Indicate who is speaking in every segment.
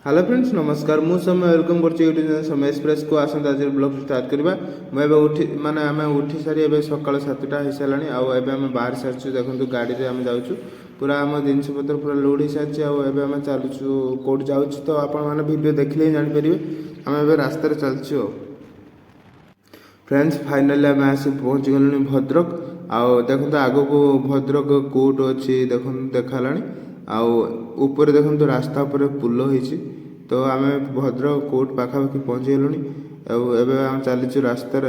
Speaker 1: Hello friends नमस्कार मु समय वेलकम कर यूट्यूब चैनल समय एक्सप्रेस को आसता आज ब्लॉग स्टार्ट करवा मुझे उठी माने आम उठी सारी एवं सकाल 7टा हो सारे आम बाहर सारी देखो गाड़ी में आम जाऊँ पूरा आम जिनपतर पूरा लोड हो सारी आम चलुचु कौट जाऊँ तो आपने वीडियो देखले ही जानीपर आम ए रास्तार चलचु फ्रेंड्स फाइनाली आम आसी पहुँची गलु भद्रक आउ देखो आग को भद्रक कोर्ट अच्छी देखो देखा आउ ऊपर देखो रास्ता उपर पुल होती तो आम भद्रक कोर्ट पाखापाखि पहुँची गलुनी एवं आम चलीचु रास्तार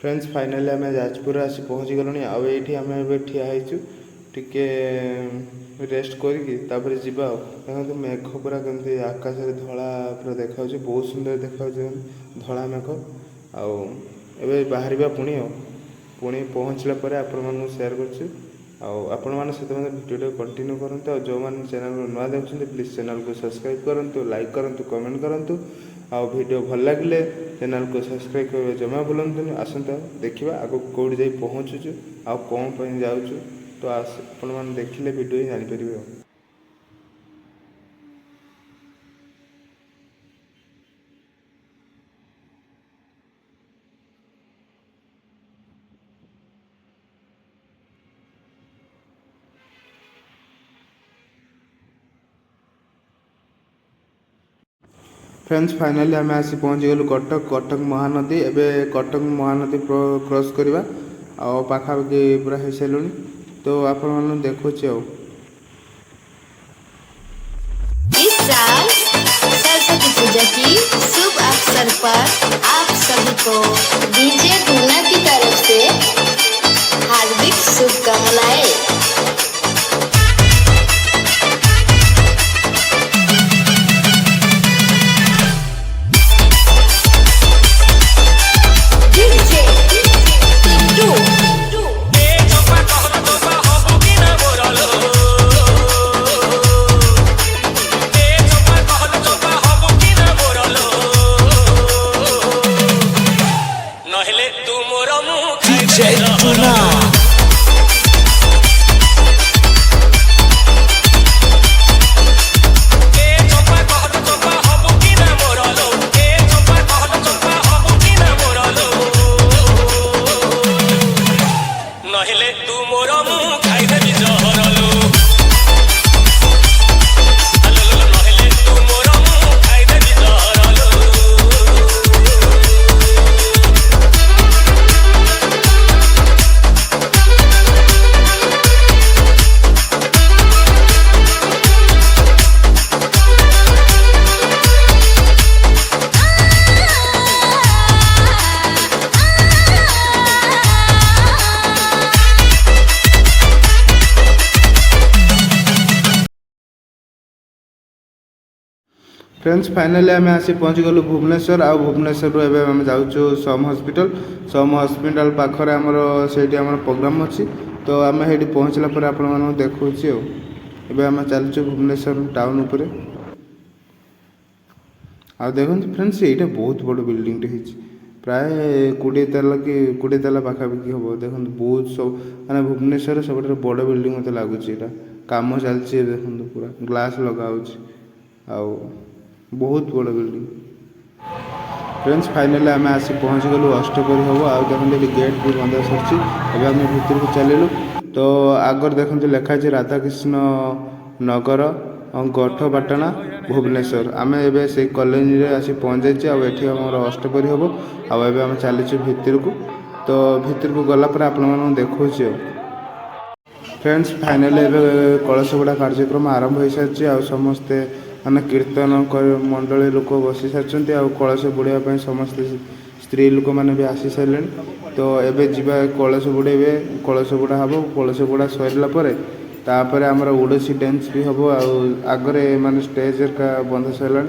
Speaker 1: फ्रेंड्स फाइनाली आम जाजपुर आसी पहुँची गलुनी आईटी आम ठिया टिके रेस्ट करके जीवा देखो मेघ पूरा कमी आकाश धला पूरा देखा बहुत सुंदर देखा धला मेघ आए बाहर पुणी पुणी पहुँचला आपण सेयार कर सहित भिडियो कंटिन्यू करूँ जो मैंने चैनल को नुआ देखते प्लीज चैनल को सब्सक्राइब करूँ लाइक करूँ कमेंट करूँ वीडियो भल लगे चैनल को सब्सक्राइब कर जमा भूलु आसता देखा आगे कौट जा पहुँचुचु आ कौन जाऊँ तो आपण मैंने देखिले वीडियो ही जानीपर फ्रेंड्स फाइनाली आम आसी पहुँची गलु कटक महानदी एवं कटक महानदी क्रॉस करवा पाखापाखि पूरा हो सारे तो आपण मैंने देखुँ
Speaker 2: इस साल सरस्वती पूजा की शुभ अवसर पर आप सभी को डीजे भुना की तरफ से हार्दिक शुभकामनाएं।
Speaker 1: फ्रेंड्स फाइनाली आम आसी पहुँची गलु भुवनेश्वर आ भुवनेश्वर एवं जाऊँ सम हॉस्पिटल पाखरे आमर से प्रोग्राम अच्छी तो आम ये पहुँचला आपण देखा आम चलचु भुवनेश्वर टाउन उपर आ देखो फ्रेंड्स ये बहुत बड़ बिल्डिंग प्राय 20 ताला पाखापाखि हम देखो बहुत सब माने भुवनेश्वर सब बड़ बिल्डिंग मत लगुच कम चलती देखो पूरा ग्लास लगा बहुत बड़ बिल्डिंग फ्रेंड्स फाइनाली आम आसी पहुँची गलु अष्टपरी हम आ देखते गेट भी बंद सर आम भितर को चलू तो आगर देखते लिखाई राधाकृष्ण नगर गठपाटना भुवनेश्वर आम ए से कॉलोनी रे आसी पहुँच जाइए आम अष्टपरी हम आम चलीचु भितर को तो भितर को गलापर आपण देखा फ्रेंड्स फाइनाली कलशबुड़ा कार्यक्रम आरंभ हो सारी आ समस्ते माने कीर्तन मंडली लोक बसी सारी कलश बुड़ाई समस्ते स्त्री लोक मैंने भी आसी सारे तो एबे जीवा कलश बुड़े कलश बुड़ा हम कलश बुड़ा सरला आमर ओडिसी डांस भी हम आगरे माने स्टेज का बंध सारा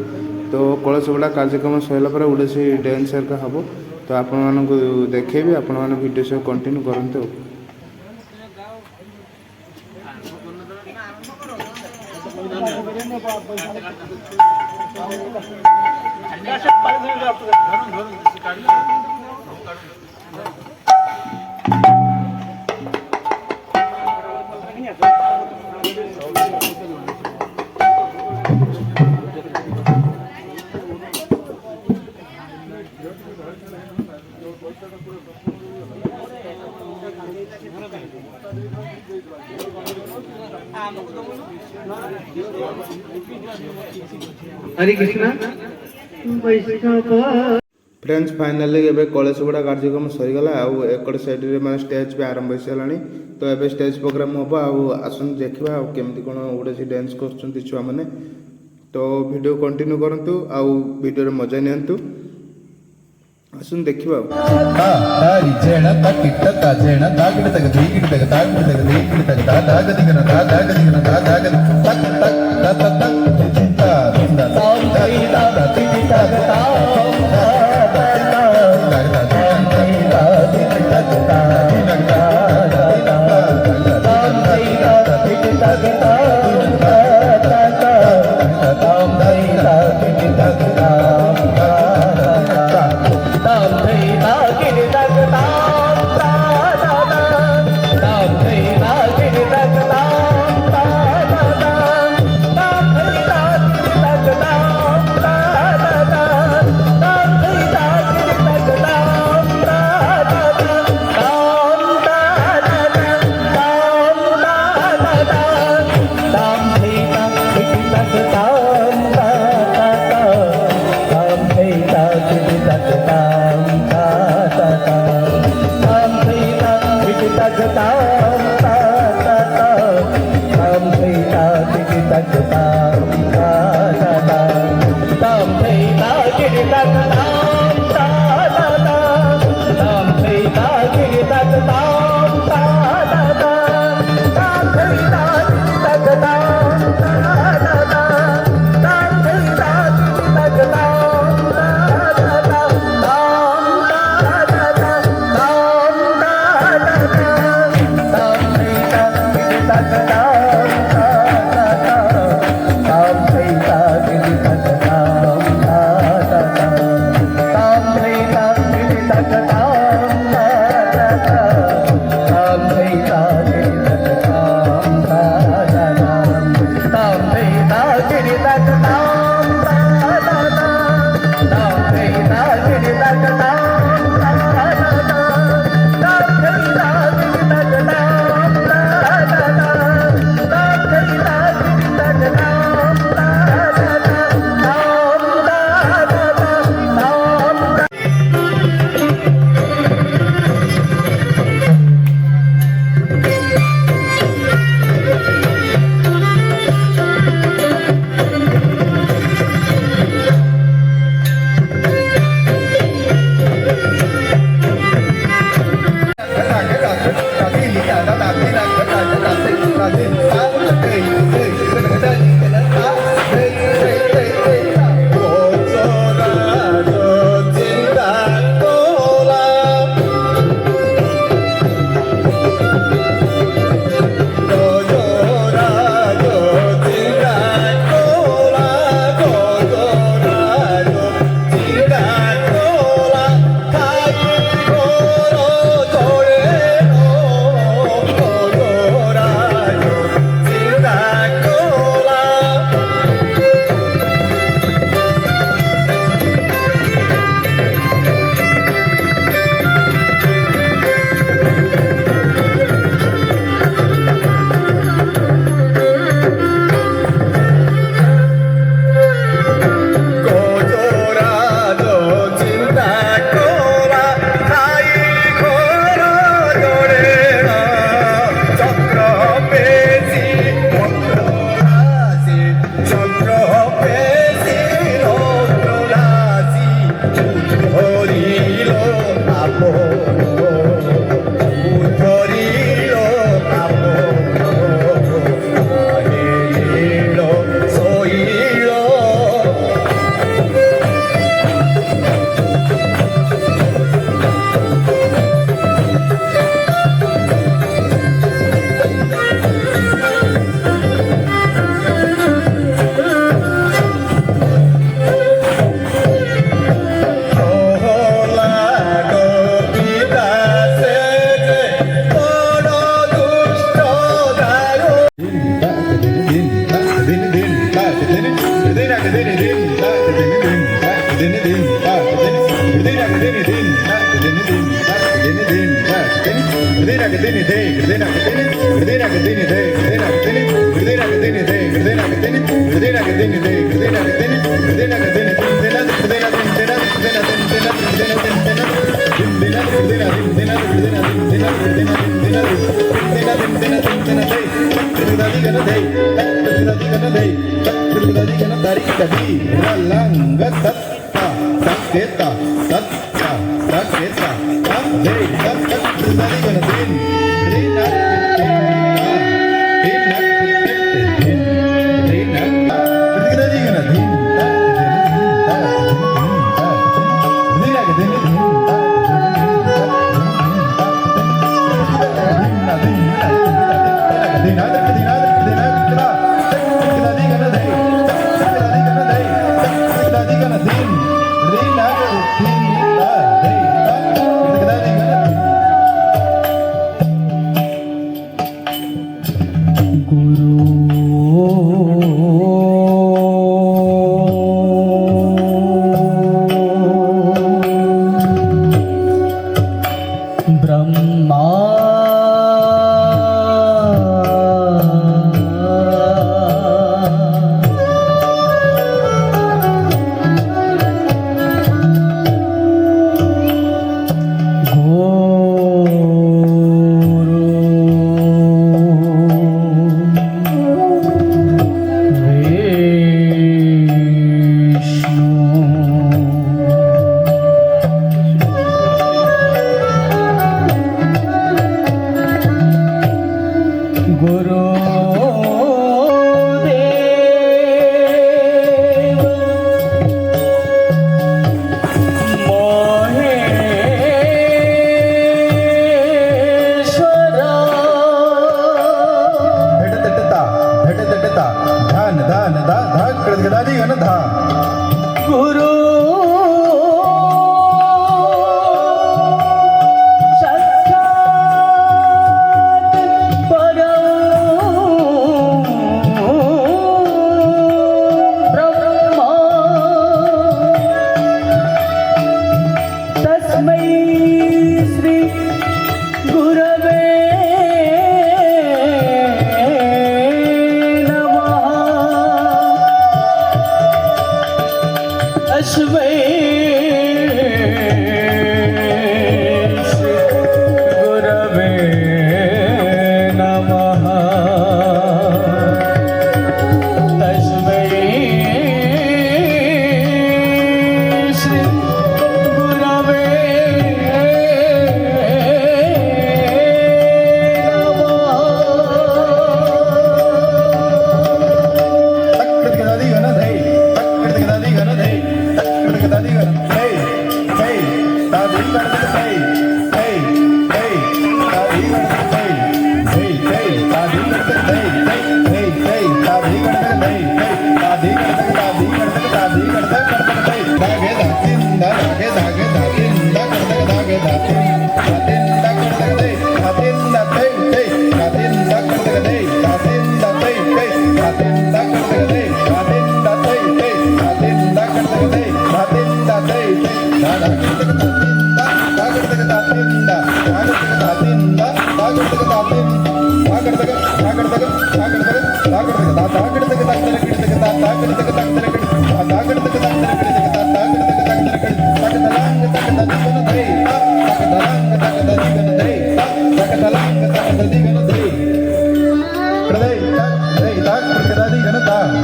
Speaker 1: तो कलश बुड़ा कार्यक्रम सरला ओडिसी डांस हम तो आपण देखेबी आपण भिडियो सब कंटिन्यू करते।
Speaker 3: हरे कृष्णा
Speaker 1: फ्रेंड्स फाइनाली एबे कलशबुड़ा कार्यक्रम सरीगला आउ एकड़ साइड रे माने स्टेज पे आरंभ हो सारानी तो एबे स्टेज प्रोग्राम होबा आउ आसन देखिबा आउ केमती कोन ओडे डांस करछंती छुआ माने तो वीडियो कंटिन्यू करंतु आउ वीडियो रे मजा नियंतु आसन देखिबा
Speaker 4: तारी जेणा तकिट ता जेणा तागिट तक दीगिट तक तागिट तक दीगिट तक ता दाग दिगना ता दाग दिगना ता दाग तक तक तक तक चिंता चिंता ताम ताई ता तिति ता ता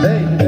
Speaker 4: Hey,